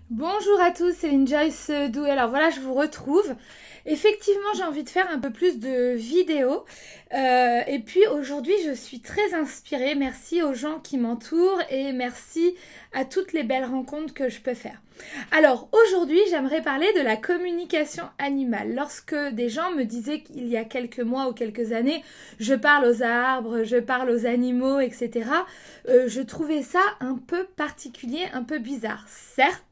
Bonjour à tous, c'est Joyce Doué. Alors voilà, je vous retrouve. Effectivement, j'ai envie de faire un peu plus de vidéos. Et puis aujourd'hui, je suis très inspirée. Merci aux gens qui m'entourent et merci à toutes les belles rencontres que je peux faire. Alors aujourd'hui, j'aimerais parler de la communication animale. Lorsque des gens me disaient qu'il y a quelques mois ou quelques années, je parle aux arbres, je parle aux animaux, etc. Je trouvais ça un peu particulier, un peu bizarre. Certes,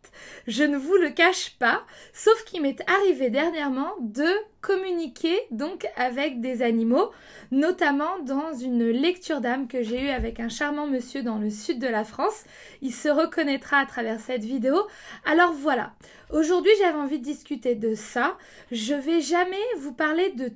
je ne vous le cache pas, sauf qu'il m'est arrivé dernièrement de communiquer donc avec des animaux, notamment dans une lecture d'âme que j'ai eue avec un charmant monsieur dans le sud de la France. Il se reconnaîtra à travers cette vidéo. Alors voilà, aujourd'hui j'avais envie de discuter de ça. Je vais jamais vous parler de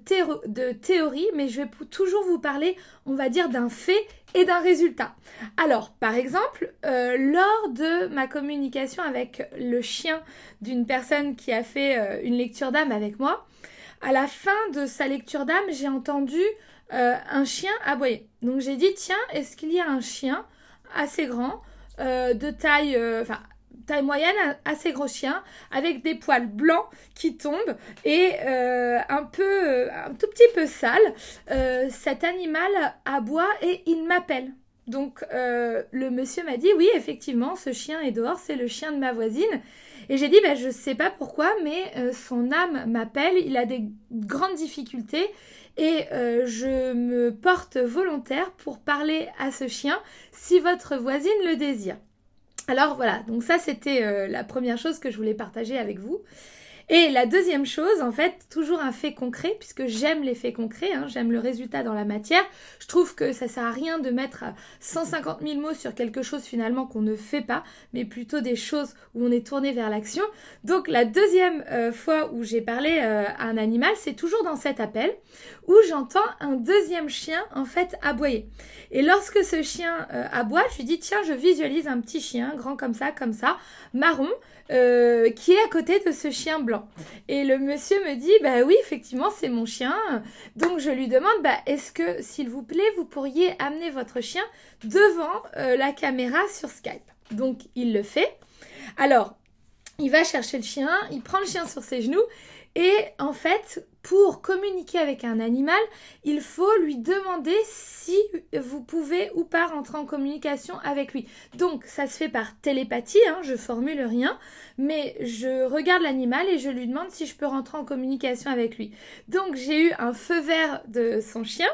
théorie, mais je vais toujours vous parler, on va dire, d'un fait et d'un résultat. Alors, par exemple, lors de ma communication avec le chien d'une personne qui a fait une lecture d'âme avec moi, à la fin de sa lecture d'âme, j'ai entendu un chien aboyer. Donc j'ai dit, tiens, est-ce qu'il y a un chien assez grand, de taille, taille moyenne, assez gros chien, avec des poils blancs qui tombent et un tout petit peu sale. Cet animal aboie et il m'appelle. Donc le monsieur m'a dit, oui, effectivement, ce chien est dehors, c'est le chien de ma voisine. Et j'ai dit, je ne sais pas pourquoi, mais son âme m'appelle, il a des grandes difficultés et je me porte volontaire pour parler à ce chien si votre voisine le désire. Alors voilà, donc ça c'était la première chose que je voulais partager avec vous. Et la deuxième chose, en fait, toujours un fait concret, puisque j'aime les faits concrets, j'aime le résultat dans la matière. Je trouve que ça sert à rien de mettre 150 000 mots sur quelque chose finalement qu'on ne fait pas, mais plutôt des choses où on est tourné vers l'action. Donc la deuxième fois où j'ai parlé à un animal, c'est toujours dans cet appel, où j'entends un deuxième chien en fait aboyer. Et lorsque ce chien aboie, je lui dis, tiens, je visualise un petit chien, grand comme ça, marron, qui est à côté de ce chien blanc. Et le monsieur me dit, oui, effectivement, c'est mon chien. Donc je lui demande, est-ce que, s'il vous plaît, vous pourriez amener votre chien devant la caméra sur Skype? Donc il le fait. Alors, il va chercher le chien, il prend le chien sur ses genoux et en fait, pour communiquer avec un animal, il faut lui demander si vous pouvez ou pas rentrer en communication avec lui. Donc, ça se fait par télépathie, je formule rien, mais je regarde l'animal et je lui demande si je peux rentrer en communication avec lui. Donc, j'ai eu un feu vert de son chien.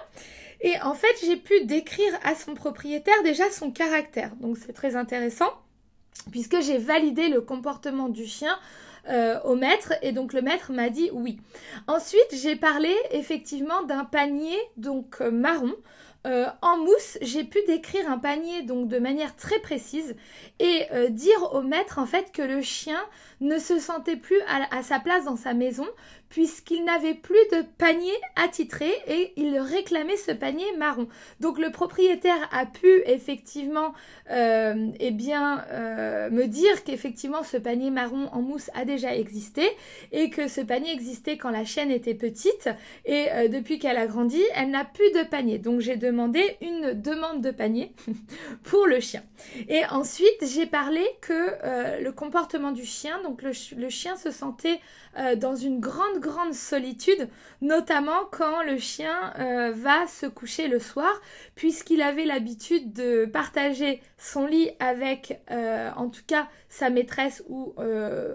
Et en fait, j'ai pu décrire à son propriétaire déjà son caractère. Donc, c'est très intéressant puisque j'ai validé le comportement du chien au maître et donc le maître m'a dit oui. Ensuite, j'ai parlé effectivement d'un panier donc marron en mousse. J'ai pu décrire un panier donc de manière très précise et dire au maître en fait que le chien ne se sentait plus à sa place dans sa maison puisqu'il n'avait plus de panier attitré et il réclamait ce panier marron. Donc le propriétaire a pu effectivement me dire qu'effectivement ce panier marron en mousse a déjà existé et que ce panier existait quand la chienne était petite et depuis qu'elle a grandi, elle n'a plus de panier. Donc j'ai demandé une demande de panier pour le chien. Et ensuite, j'ai parlé que le comportement du chien, donc le chien se sentait dans une grande solitude, notamment quand le chien va se coucher le soir, puisqu'il avait l'habitude de partager son lit avec, en tout cas, sa maîtresse ou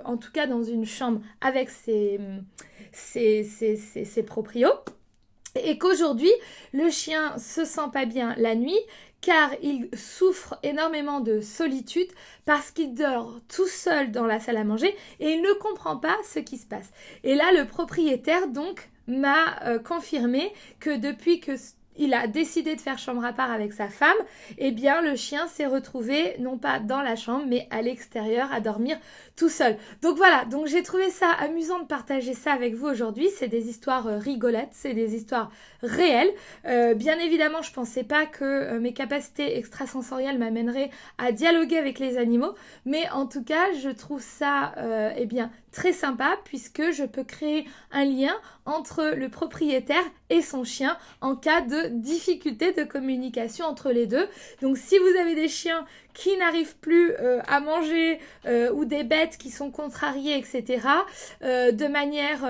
en tout cas dans une chambre avec ses proprios. Et qu'aujourd'hui, le chien se sent pas bien la nuit car il souffre énormément de solitude parce qu'il dort tout seul dans la salle à manger et il ne comprend pas ce qui se passe. Et là, le propriétaire donc m'a confirmé que depuis que il a décidé de faire chambre à part avec sa femme, eh bien le chien s'est retrouvé non pas dans la chambre mais à l'extérieur à dormir tout seul. Donc voilà, donc j'ai trouvé ça amusant de partager ça avec vous aujourd'hui. C'est des histoires rigolotes, c'est des histoires réelles. Bien évidemment, je pensais pas que mes capacités extrasensorielles m'amèneraient à dialoguer avec les animaux, mais en tout cas, je trouve ça très sympa puisque je peux créer un lien entre le propriétaire et son chien en cas de difficulté de communication entre les deux. Donc si vous avez des chiens qui n'arrivent plus à manger ou des bêtes qui sont contrariées, etc. De manière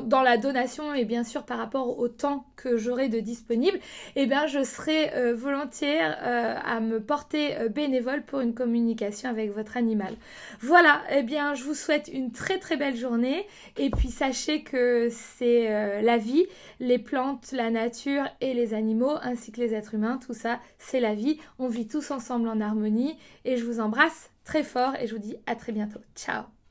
dans la donation et bien sûr par rapport au temps que j'aurai de disponible, eh bien je serai volontaire à me porter bénévole pour une communication avec votre animal. Voilà, eh bien je vous souhaite une très très belle journée et puis sachez que c'est la vie, les plantes, la nature et les animaux ainsi que les êtres humains, tout ça c'est la vie, on vit tous ensemble en harmonie et je vous embrasse très fort et je vous dis à très bientôt. Ciao!